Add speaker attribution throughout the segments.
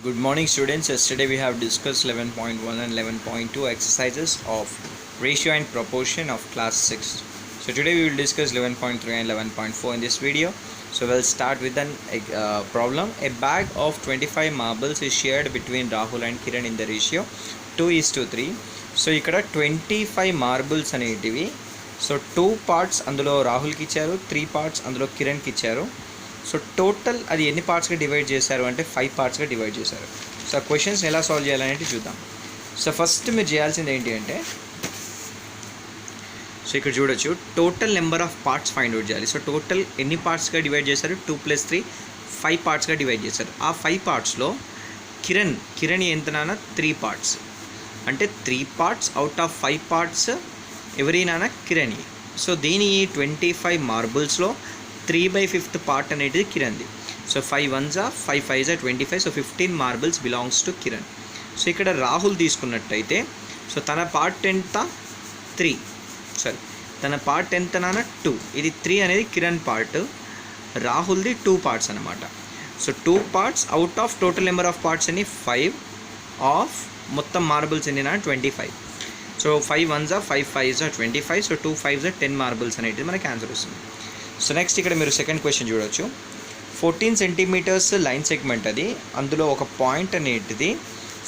Speaker 1: Good morning students. Yesterday we have discussed 11.1 and 11.2 exercises of ratio and proportion of class 6. So today we will discuss 11.3 and 11.4 in this video. So we'll start with an problem. A bag of 25 marbles is shared between Rahul and Kiran in the ratio 2:3. So ఇక్కడ 25 marbles అనేటివి. So 2 parts అందులో రాహుల్కి ఇచ్చారు, 3 parts అందులో కిరణ్కి ఇచ్చారు. So total అది ఎన్ని పార్ట్స్గా divide చేశారు అంటే 5 పార్ట్స్గా డివైడ్ చేశారు. సో ఆ క్వశ్చన్స్ ఎలా సాల్వ్ చేయాలనేది చూద్దాం. సో ఫస్ట్ మీరు చేయాల్సింది ఏంటి అంటే, సో ఇక్కడ చూడొచ్చు total number of parts find out చేయాలి. సో టోటల్ ఎన్ని పార్ట్స్గా డివైడ్ చేశారు, 2 + 3 5 పార్ట్స్గా డివైడ్ చేశారు. ఆ 5 పార్ట్స్లో కిరణ్ ఎంతనా 3 పార్ట్స్, అంటే 3 పార్ట్స్ అవుట్ ఆఫ్ 5 పార్ట్స్ ఎవరినానా కిరణ్. సో దీని 25 మార్బుల్స్లో 3/5 పార్ట్ అనేది కిరణ్ది. So 5 1s 5 5s 25. So 15 marbles belongs to Kiran. So ఇక్కడ రాహుల్ తీసుకున్నట్టయితే, సో తన పార్ట్ ఎంత 3, తన పార్ట్ ఎంత నాన్న 2. ఇది 3 అనేది కిరణ్ పార్ట్, రాహుల్ది 2 పార్ట్స్ అనమాట. So 2 parts out of total number of parts అని 5 ఆఫ్ మొత్తం మార్బుల్స్ ఎన్ని నా 25. So 5 1s 5 5s 25. So 2 5s 10 marbles అనేది మనకి ఆన్సర్ వస్తుంది. సో నెక్స్ట్ ఇక్కడ మీరు సెకండ్ క్వశ్చన్ చూడొచ్చు. 14 సెంటీమీటర్స్ లైన్ సెగ్మెంట్ అది, అందులో ఒక పాయింట్ అనేటిది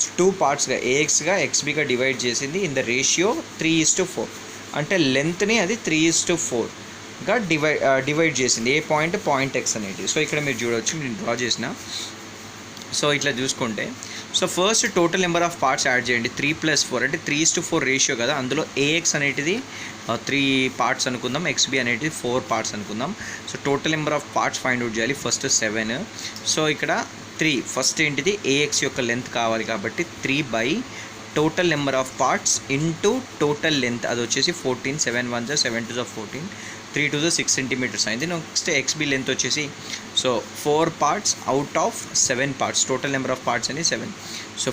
Speaker 1: 2 పార్ట్స్గా ఏఎక్స్గా ఎక్స్బీగా డివైడ్ చేసింది ఇన్ ద రేషియో 3:4. అంటే లెంత్ని అది 3:4గా డివైడ్ చేసింది. ఏ పాయింట్ ఎక్స్ అనేది. సో ఇక్కడ మీరు చూడవచ్చు, నేను డ్రా చేసిన. సో ఇట్లా చూసుకుంటే, so first total number of parts add చేయండి. 3 + 4 అంటే 3:4 రేషియో కదా. అందులో ఏఎక్స్ అనేటిది 3 పార్ట్స్ అనుకుందాం, ఎక్స్బి అనేటిది 4 పార్ట్స్ అనుకుందాం. So total number of parts find out చేయాలి. ఫస్ట్ 7. సో ఇక్కడ 3 ఫస్ట్ ఏంటిది ఏఎక్స్ యొక్క లెంత్ కావాలి కాబట్టి 3 by total number of parts into total length, అది వచ్చేసి 14. 7 1s 7 2s 14, 3 2s 6 సెంటీమీటర్స్ అయింది. నెక్స్ట్ ఎక్స్బి లెంత్ వచ్చేసి, so 4 parts out of 7 parts, total number of parts అని 7. సో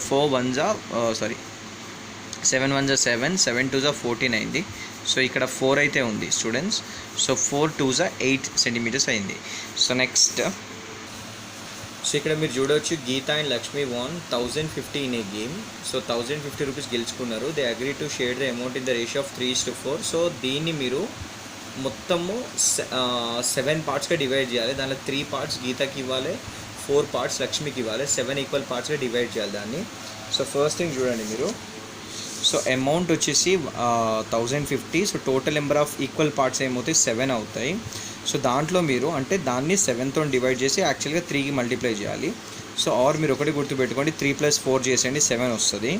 Speaker 1: 7 1s 7 7 2s 14 అయింది. సో ఇక్కడ 4 అయితే ఉంది స్టూడెంట్స్. సో 4 2s 8 సెంటీమీటర్స్ అయింది. సో నెక్స్ట్, సో ఇక్కడ మీరు చూడవచ్చు Geeta and Lakshmi won 1050 in a game. So 1050 rupees గెలుచుకున్నారు. They agree to share the amount in the ratio of 3:4. So దీన్ని మీరు మొత్తము 7 పార్ట్స్గా డివైడ్ చేయాలి. దాంట్లో 3 పార్ట్స్ గీతకి ఇవ్వాలి, 4 పార్ట్స్ లక్ష్మికి ఇవ్వాలి. 7 ఈక్వల్ పార్ట్స్గా డివైడ్ చేయాలి దాన్ని. సో ఫస్ట్ థింగ్ చూడండి మీరు, సో అమౌంట్ వచ్చేసి 1050. So total number of equal parts ఏమవుతాయి 7 అవుతాయి. సో దాంట్లో మీరు అంటే దాన్ని 7తో డివైడ్ చేసి యాక్చువల్గా 3కి మల్టిప్లై చేయాలి. సో ఆర్ మీరు ఒకటి గుర్తుపెట్టుకోండి, 3 + 4 చేసేయండి 7 వస్తుంది.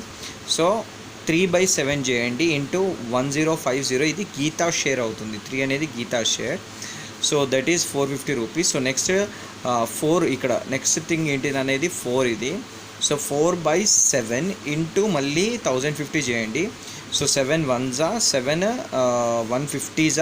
Speaker 1: సో 3/7 చేయండి ఇంటూ 1050. ఇది గీతా షేర్ అవుతుంది. 3 అనేది Geeta share. So that is 450 rupees. So next 4 ఇక్కడ నెక్స్ట్ థింగ్ ఏంటి అనేది 4 ఇది. సో 4/7 ఇంటూ మళ్ళీ 1050 చేయండి. సో 7 1s 7 150s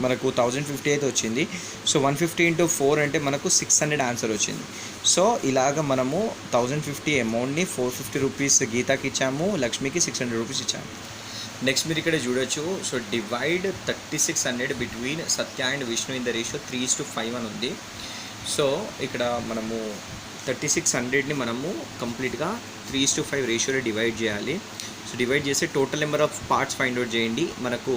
Speaker 1: మనకు 1050 అయితే వచ్చింది. సో 150 ఇంటూ 4 అంటే మనకు 600 ఆన్సర్ వచ్చింది. సో ఇలాగ మనము 1050 అమౌంట్ని 450 రూపీస్ గీతాకి ఇచ్చాము, లక్ష్మికి 600 రూపీస్ ఇచ్చాము. నెక్స్ట్ మీరు ఇక్కడ చూడొచ్చు. So divide 3600 between Satya and Vishnu in the ratio 3:5 అని ఉంది. సో ఇక్కడ మనము 3600ని మనము కంప్లీట్గా 3:5 రేషియోలో డివైడ్ చేయాలి. సో డివైడ్ చేస్తే total number of parts find out చేయండి. మనకు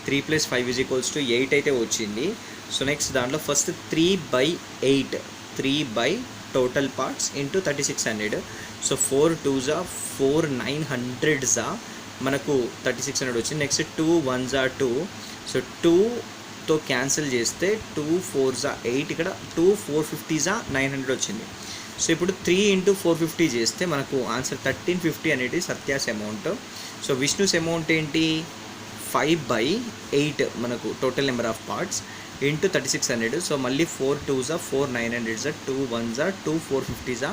Speaker 1: 3 + 5 = 8 అయితే వచ్చింది. సో నెక్స్ట్ దాంట్లో first 3/8, 3 by total parts into 3600. So 4 2s 4 900s మనకు 3600 వచ్చింది. Next 2 1s 2. సో 2తో క్యాన్సిల్ చేస్తే 2 4s 8, ఇక్కడ 2 450s 900 వచ్చింది. సో ఇప్పుడు 3 ఇంటూ 450 చేస్తే మనకు ఆన్సర్ 1350 అనేది Satya's amount. So Vishnu's amount ఏంటి 5/8 మనకు total number of parts into 3600. So మళ్ళీ 4 2s 4 900s 2 1s 2 450s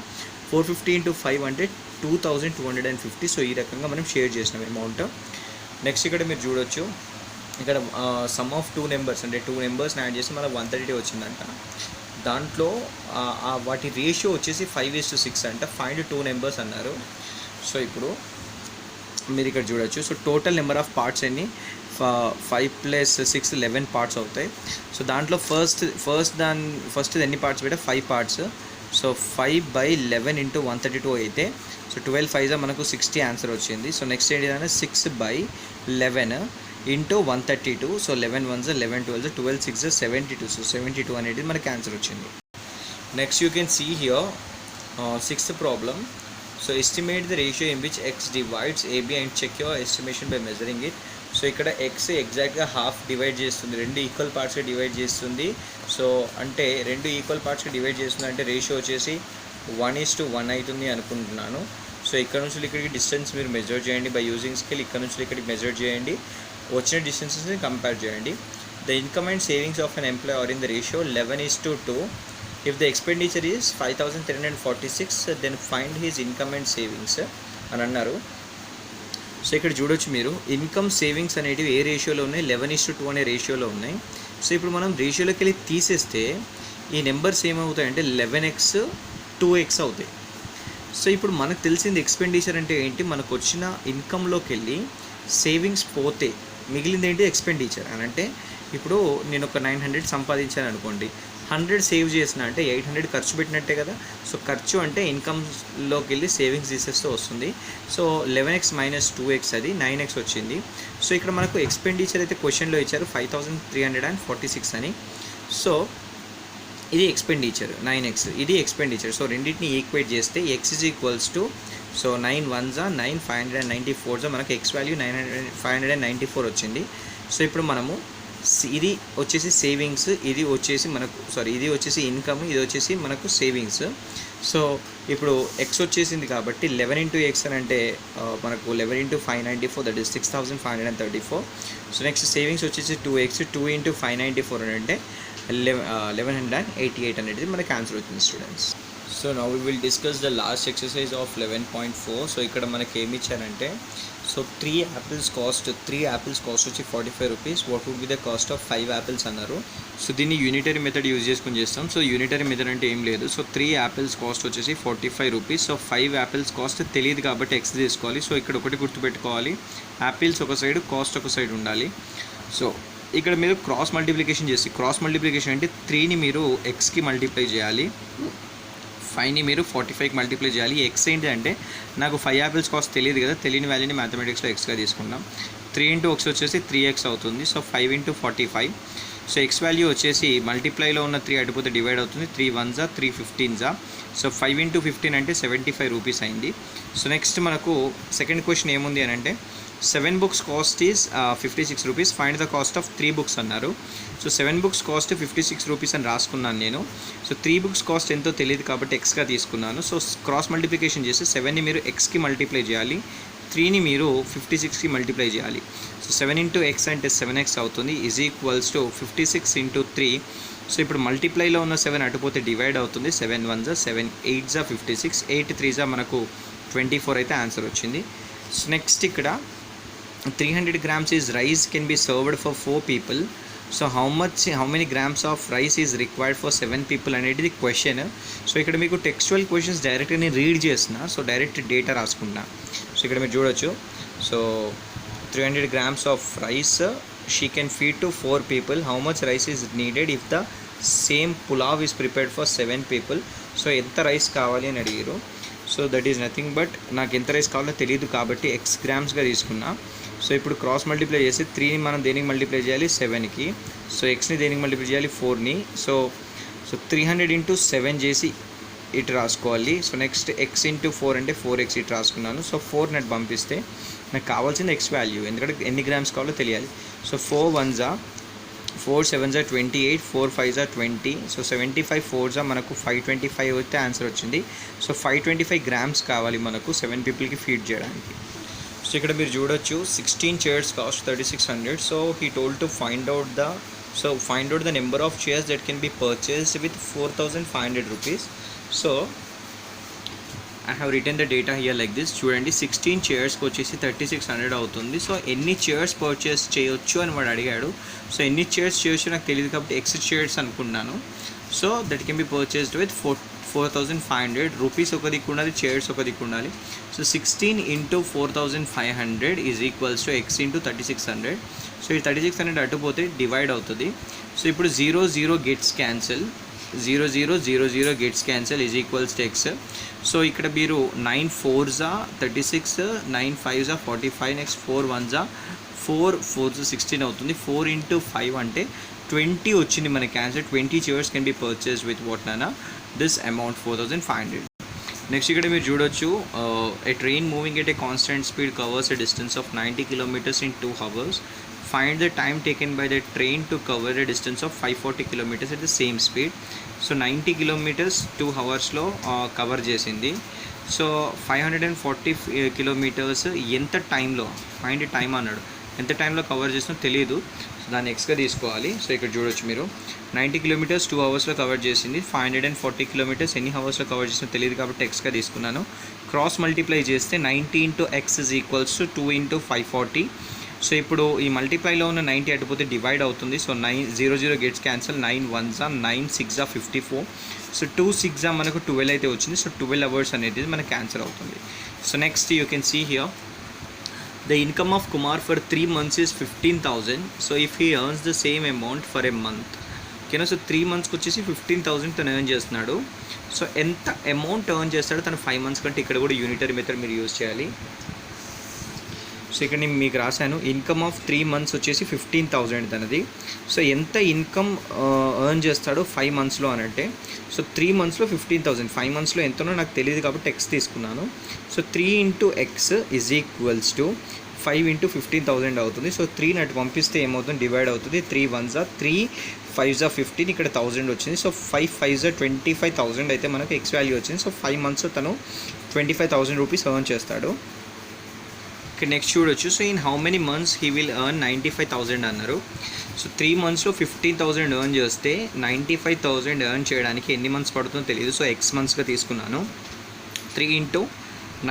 Speaker 1: 450 into 5 అంటే 2250. సో ఈ రకంగా మనం షేర్ చేసినాం అమౌంట్. నెక్స్ట్ ఇక్కడ మీరు చూడొచ్చు, ఇక్కడ సమ్ ఆఫ్ 2 నెంబర్స్ అంటే 2 నెంబర్స్ని యాడ్ చేసి మనకు 130 వచ్చిందంట. దాంట్లో వాటి రేషియో వచ్చేసి 5:6 అంట. ఫైండ్ 2 నెంబర్స్ అన్నారు. సో ఇప్పుడు మీరు ఇక్కడ చూడొచ్చు. So total number of parts ఎన్ని 5 + 6 11 పార్ట్స్ అవుతాయి. సో దాంట్లో ఫస్ట్ ఎన్ని పార్ట్స్ పెట్టా 5 పార్ట్స్. సో 5/11 ఇంటూ 132 అయితే సో 12 5 మనకు 60 ఆన్సర్ వచ్చింది. సో నెక్స్ట్ ఏంటంటే 6/11 ఇంటూ 132. సో 11 1 11 12 12 6 72. సో 72 అనేది మనకి ఆన్సర్ వచ్చింది. Next you can see here sixth problem. So estimate the ratio in which X divides AB and check your estimation by measuring it. So ఇక్కడ X ఎగ్జాక్ట్గా half divide చేస్తుంది, 2 equal పార్ట్స్గా divide చేస్తుంది. So అంటే 2 equal పార్ట్స్గా divide చేస్తుంది అంటే ratio వచ్చేసి 1:1 అవుతుంది అనుకుంటున్నాను. సో ఇక్కడ నుంచి ఇక్కడికి డిస్టెన్స్ మీరు మెజర్ చేయండి బై యూజింగ్ స్కేల్. ఇక్కడ నుంచి ఇక్కడికి మెజర్ చేయండి, వచ్చిన డిస్టెన్సెస్ని కంపేర్ చేయండి. The income and savings of an employ are in the ratio 11:2. If the expenditure is 5,346 then find his income and savings అని అన్నారు. సో ఇక్కడ చూడొచ్చు మీరు ఇన్కమ్ సేవింగ్స్ అనేటివి ఏ రేషియోలో ఉన్నాయి, 11:2 అనే రేషియోలో ఉన్నాయి. సో ఇప్పుడు మనం రేషియోలోకి వెళ్ళి తీసేస్తే ఈ నెంబర్స్ ఏమవుతాయంటే 11x 2x అవుతాయి. సో ఇప్పుడు మనకు తెలిసింది ఎక్స్పెండిచర్ అంటే ఏంటి, మనకు వచ్చిన ఇన్కంలోకి వెళ్ళి సేవింగ్స్ పోతే మిగిలింది ఏంటి ఎక్స్పెండిచర్ అని. అంటే ఇప్పుడు నేను ఒక 900 సంపాదించాను అనుకోండి, 100 సేవ్ చేసిన అంటే 800 ఖర్చు పెట్టినట్టే కదా. సో ఖర్చు అంటే ఇన్కమ్లోకి వెళ్ళి సేవింగ్స్ తీసేస్తూ వస్తుంది. సో 11x - 2x అది 9x వచ్చింది. సో ఇక్కడ మనకు ఎక్స్పెండిచర్ అయితే క్వశ్చన్లో ఇచ్చారు 5,346 అని. సో ఇది ఎక్స్పెండిచర్ 9x, ఇది ఎక్స్పెండిచర్. సో రెండింటిని ఈక్వేట్ చేస్తే x = సో 9 1 9 594 మనకు x వాల్యూ 594 వచ్చింది. సో ఇప్పుడు మనము ఇది వచ్చేసి సేవింగ్స్, ఇది వచ్చేసి మనకు ఇది వచ్చేసి ఇన్కమ్, ఇది వచ్చేసి మనకు సేవింగ్స్. సో ఇప్పుడు ఎక్స్ వచ్చేసింది కాబట్టి 11 × x అని అంటే మనకు 11 × 594 that is 6,534. So next savings వచ్చేసి 2x, 2 × 594 అని అంటే 1188 అనేది మనకి ఆన్సర్ వచ్చింది students. So now we will discuss the last exercise of 11.4. So ఇక్కడ మనకి ఏమి ఇచ్చారంటే సో 3 యాపిల్స్ కాస్ట్ వచ్చి 45 rupees. What would be the cost of 5 apples అన్నారు. సో దీన్ని యూనిటరీ మెథడ్ యూజ్ చేసుకుని చేస్తాం. సో యూనిటరీ మెథడ్ అంటే ఏం లేదు. సో 3 యాపిల్స్ కాస్ట్ వచ్చేసి 45 రూపీస్. సో 5 యాపిల్స్ కాస్ట్ తెలియదు కాబట్టి ఎక్స్ తీసుకోవాలి. సో ఇక్కడ ఒకటి గుర్తుపెట్టుకోవాలి, యాపిల్స్ ఒక సైడ్, కాస్ట్ ఒక సైడ్ ఉండాలి. సో ఇక్కడ మీరు క్రాస్ మల్టిప్లికేషన్ చేసి, క్రాస్ మల్టిప్లికేషన్ అంటే 3ని మీరు ఎక్స్కి మల్టిప్లై చేయాలి, 5ని మీరు 45కి మల్టిప్లై చేయాలి. ఎక్స్ ఏంటి అంటే నాకు 5 యాపిల్స్ కాస్ట్ తెలియదు కదా, తెలియని వాల్యూని మ్యాథమెటిక్స్లో ఎక్స్గా తీసుకుంటాం. 3 × x వచ్చేసి 3x అవుతుంది. సో 5 × 45. సో ఎక్స్ వాల్యూ వచ్చేసి మల్టిప్లైలో ఉన్న 3 అటుపోతే డివైడ్ అవుతుంది. 3 1 3 15. సో 5 × 15 అంటే 75 రూపీస్ అయింది. సో నెక్స్ట్ మనకు సెకండ్ క్వశ్చన్ ఏముంది అని అంటే 7 books cost is 56 rupees, find the cost of 3 books అన్నారు. సో 7 books కాస్ట్ 56 రూపీస్ అని రాసుకున్నాను నేను. సో 3 books కాస్ట్ ఎంతో తెలియదు కాబట్టి ఎక్స్గా తీసుకున్నాను. సో క్రాస్ మల్టిప్లికేషన్ చేసి 7ని మీరు ఎక్స్కి మల్టిప్లై చేయాలి, 3ని మీరు 56కి మల్టిప్లై చేయాలి. సో 7 × x అంటే 7x అవుతుంది, = 56 × 3. సో ఇప్పుడు మల్టిప్లైలో ఉన్న 7 అటుపోతే డివైడ్ అవుతుంది. 7 1 7 8 56, 8 3 మనకు 24 అయితే ఆన్సర్ వచ్చింది. సో నెక్స్ట్ ఇక్కడ 300 grams is rice can be served for 4 people. So how many grams of rice is required for 7 people అనేది క్వశ్చన్. సో ఇక్కడ మీకు టెక్స్చువల్ క్వశ్చన్స్ డైరెక్ట్గా నేను రీడ్ చేసిన, సో డైరెక్ట్ డేటా రాసుకుంటున్నా. సో ఇక్కడ మీరు చూడొచ్చు. So 300 grams of rice she can feed to 4 people. How much rice is needed if the same pulav is prepared for 7 people? So ఎంత rice కావాలి అని అడిగారు. So that is nothing but నాకు ఎంత rice కావాలో తెలియదు కాబట్టి ఎక్స్ గ్రామ్స్గా తీసుకున్నా. సో ఇప్పుడు క్రాస్ మల్టిప్లై చేసి 3ని మనం దేనికి మల్టిప్లై చేయాలి, 7కి. సో ఎక్స్ని దేనికి మల్టిప్లై చేయాలి, 4ని. సో 300 × 7 చేసి ఇటు రాసుకోవాలి. సో నెక్స్ట్ x × 4 అంటే 4x ఇటు రాసుకున్నాను. సో 4 నెట్ పంపిస్తే నాకు కావాల్సింది ఎక్స్ వాల్యూ, ఎందుకంటే ఎన్ని గ్రామ్స్ కావాలో తెలియాలి. సో 4 1 4 7 28, 4 5 20. సో 75 4 మనకు 525 అయితే ఆన్సర్ వచ్చింది. సో 525 grams కావాలి మనకు 7 పీపుల్కి ఫీడ్ చేయడానికి. సో ఇక్కడ మీరు చూడొచ్చు 16 chairs cost 3600. So he told to find out the number of chairs that can be purchased with 4,500 rupees. So I have return the data here like this. చూడండి 16 chairsకి వచ్చేసి 3600 అవుతుంది. సో ఎన్ని చైర్స్ పర్చేస్ చేయొచ్చు అని వాడు అడిగాడు. సో ఎన్ని chairs చేయొచ్చు నాకు తెలియదు కాబట్టి ఎక్స్ చైర్స్ అనుకున్నాను. So that can be purchased with 4,500 rupees ఒక దిక్కు ఉండాలి, చైర్స్ ఒక దిక్కు ఉండాలి. So 16 × 4,500 = x × 3600. సో ఈ 3600 అటుపోతే డివైడ్ అవుతుంది. సో ఇప్పుడు 0 0 gets cancel. 0 0 0 0 gets cancel is equals to X. So ఇక్కడ మీరు 9 4s 36, 9 5s 45, next 4 1s 4 4s 16 అవుతుంది. 4 into 5 అంటే 20 వచ్చింది మనకి cancel. 20 chairs can be purchase with what నానా దిస్ అమౌంట్ 4500. నెక్స్ట్ ఇక్కడ మీరు చూడొచ్చు a train moving at a constant speed covers a distance of 90 kilometers in 2 hours. Find the time taken by the train to cover a distance of 540 kilometers at the same speed. So 90 kilometers 2 hoursలో cover చేసింది. So 540 kilometers ఎంత టైంలో, find time అన్నాడు, ఎంత టైంలో cover చేసినా తెలియదు. So దాన్ని ఎక్స్గా తీసుకోవాలి. సో ఇక్కడ చూడొచ్చు మీరు 90 kilometers 2 hoursలో కవర్ చేసింది. 540 kilometers ఎన్ని హవర్స్లో కవర్ చేసినా తెలియదు కాబట్టి ఎక్స్గా తీసుకున్నాను. క్రాస్ మల్టిప్లై చేస్తే 90 into x is equals to 2 into 540. So ఇప్పుడు ఈ మల్టిప్లైలో ఉన్న 90 అటుపోతే డివైడ్ అవుతుంది. So 9 0 0 gets cancel. 9 1s 9 6 54. So 2 6 మనకు 12 అయితే వచ్చింది. సో 12 hours అనేది మనకు క్యాన్సల్ అవుతుంది. So next you can see here the income of Kumar for 3 months is 15,000. so if he earns the same amount for a month, ఓకేనా. So 3 monthsకి వచ్చేసి 15,000 తను earn చేస్తున్నాడు. సో ఎంత అమౌంట్ ఎర్న్ చేస్తాడో తను 5 months కంటే ఇక్కడ కూడా యూనిటరీ మెథడ్ మీరు యూజ్ చేయాలి. సో ఇక్కడ నేను మీకు రాశాను ఇన్కమ్ ఆఫ్ 3 months వచ్చేసి 15,000 తనది. సో ఎంత ఇన్కమ్ ఎర్న్ చేస్తాడో 5 monthsలో అని అంటే, సో 3 monthsలో 15,000, 5 monthsలో ఎంతనో నాకు తెలియదు కాబట్టి ఎక్స్ తీసుకున్నాను. So 3 into x is equals to 5 into 15,000 అవుతుంది. సో 3 అటు పంపిస్తే ఏమవుతుంది, డివైడ్ అవుతుంది. 3 1s 3 5s 15, ఇక్కడ 1000 వచ్చింది. సో 5 5s 25,000 అయితే మనకు ఎక్స్ వాల్యూ వచ్చింది. సో 5 months తను 25,000 రూపీస్ ఎర్న్ చేస్తాడు. ఇక్కడ నెక్స్ట్ చూడొచ్చు. So in how many months he will earn 95,000 అన్నారు. సో 3 monthsలో 15,000 ఎర్న్ చేస్తే 95,000 ఎర్న్ చేయడానికి ఎన్ని మంత్స్ పడుతుందో తెలియదు. సో ఎక్స్ మంత్స్గా తీసుకున్నాను. 3 into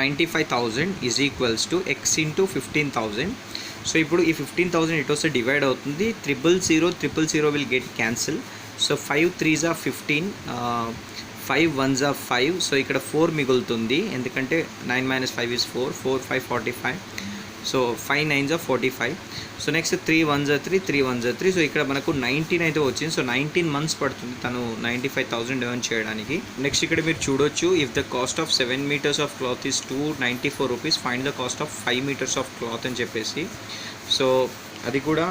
Speaker 1: 95,000 is equals to X into 15,000. So ఇప్పుడు ఈ 15,000 ఇటు వస్తే డివైడ్ అవుతుంది. 000 will get cancel. So 5 3s 15, 5 1s 5. So ఇక్కడ 4 మిగులుతుంది ఎందుకంటే 9 - 5 is 4, 4 5 45. So 5 9s 45. So next 3 1s 3, 3 1s 3. So ఇక్కడ మనకు 19 అయితే వచ్చింది. సో 19 months పడుతుంది తను 95,000 ఎర్న్ చేయడానికి. నెక్స్ట్ ఇక్కడ మీరు చూడొచ్చు, if the cost of 7 meters of cloth is 294 rupees, find the cost of 5 meters of cloth అని చెప్పేసి. సో అది కూడా,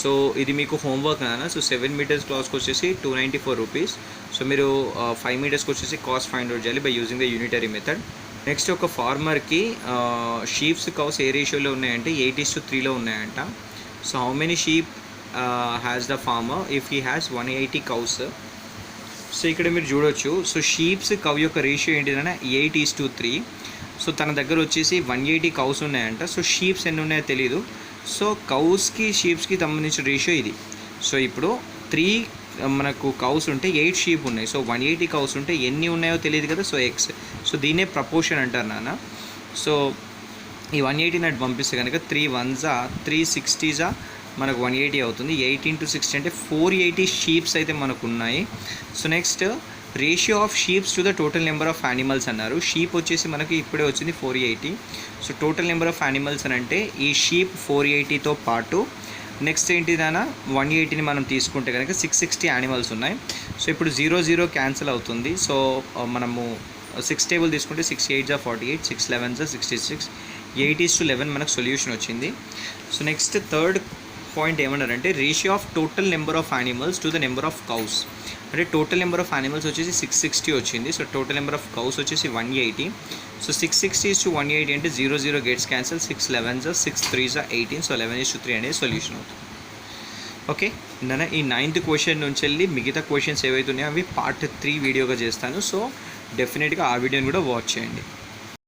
Speaker 1: సో ఇది మీకు హోంవర్క్ అన్న. సో 7 meters క్లాత్కి వచ్చేసి 294 rupees. సో మీరు 5 metersకి వచ్చేసి కాస్ట్ ఫైండ్ అవుట్ చేయాలి by using the unitary method. Next ఒక ఫార్మర్కి షీప్స్ కౌస్ ఏ రేషియోలో ఉన్నాయంటే 8:3లో ఉన్నాయంట. So how many sheep has the farmer if he has 180 cows. So ఇక్కడ మీరు చూడొచ్చు. సో షీప్స్ కవ్ యొక్క రేషియో ఏంటిదన్నా 8:3. సో తన దగ్గర వచ్చేసి 180 cows ఉన్నాయంట. సో షీప్స్ ఎన్ని ఉన్నాయో తెలీదు. సో కౌస్కి షీప్స్కి సంబంధించిన రేషియో ఇది. సో ఇప్పుడు 3 మనకు కౌస్ ఉంటే 8 షీప్ ఉన్నాయి. సో 180 cows ఉంటే ఎన్ని ఉన్నాయో తెలియదు కదా. So X. సో దీన్నే ప్రపోర్షన్ అంటారు నాన్న. సో ఈ 180 అటు పంపిస్తే కనుక 3 1s 3 60s మనకు 180 అవుతుంది. 8 into 60 అంటే 480 షీప్స్ అయితే మనకు ఉన్నాయి. So next ratio of sheeps to the total number of animals అన్నారు. షీప్ వచ్చేసి మనకి ఇప్పుడే వచ్చింది 480. So total number of animals అని అంటే ఈ షీప్ 480తో పాటు నెక్స్ట్ ఏంటిదన్నా 180ని మనం తీసుకుంటే కనుక 660 యానిమల్స్ ఉన్నాయి. సో ఇప్పుడు 0 0 క్యాన్సిల్ అవుతుంది. సో మనము 6 టేబుల్ తీసుకుంటే 6 8s 48, 6 11s 66, 8:11 మనకు సొల్యూషన్ వచ్చింది. సో నెక్స్ట్ థర్డ్ పాయింట్ ఏమన్నారంటే ratio of total number of animals to the number of cows. అంటే టోటల్ నెంబర్ ఆఫ్ యానిమల్స్ వచ్చేసి 660 వచ్చింది. So total number of cows వచ్చేసి 180. సో 660:180 అంటే 0 0 gets cancel. 6 11s 6 3s 18. So 11:3 అనేది solution అవుతుంది. Okay నేను ఈ 9th క్వశ్చన్ నుంచి వెళ్ళి మిగతా క్వశ్చన్స్ ఏవైతే ఉన్నాయో అవి పార్ట్ 3 వీడియోగా చేస్తాను. సో డెఫినెట్గా ఆ వీడియోని కూడా వాచ్ చేయండి.